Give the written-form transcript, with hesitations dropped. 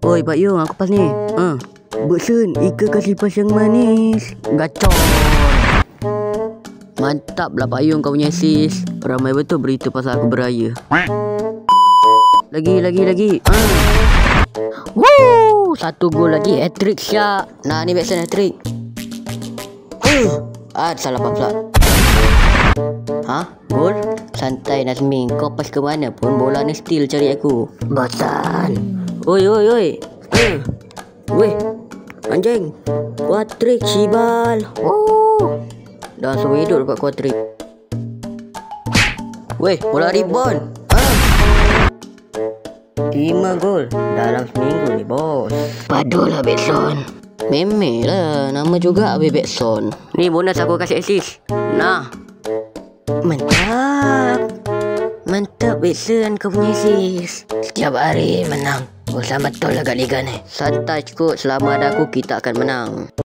Oi Pak Yung, aku pas ni. Beksun, Ika kasih pas yang manis. Gacor. Mantap lah Pak Yung kau punya sis. Ramai betul berita pasal aku beraya. Lagi. Woo, 1 gol lagi. Hat-trick Syak. Nah ni Beksun hat-trick. Salah pula. Gol? Santai Nazmi, kau pas ke mana pun bola ni still cari aku. Bosan. Oi. Weh, anjing. Quadrick Shibal. Dah semua hidup dapat quadrick. Weh, bola rebound. 5 gol dalam seminggu ni bos. Padulah Bekson. Meme lah, nama juga Abe Bekson. Ni bonus aku kasih assist. Nah. Mantap Bekson kau punya assist. Setiap hari menang. Selamat betul lah kat Liga ni. Santai cukup, selama ada aku kita akan menang.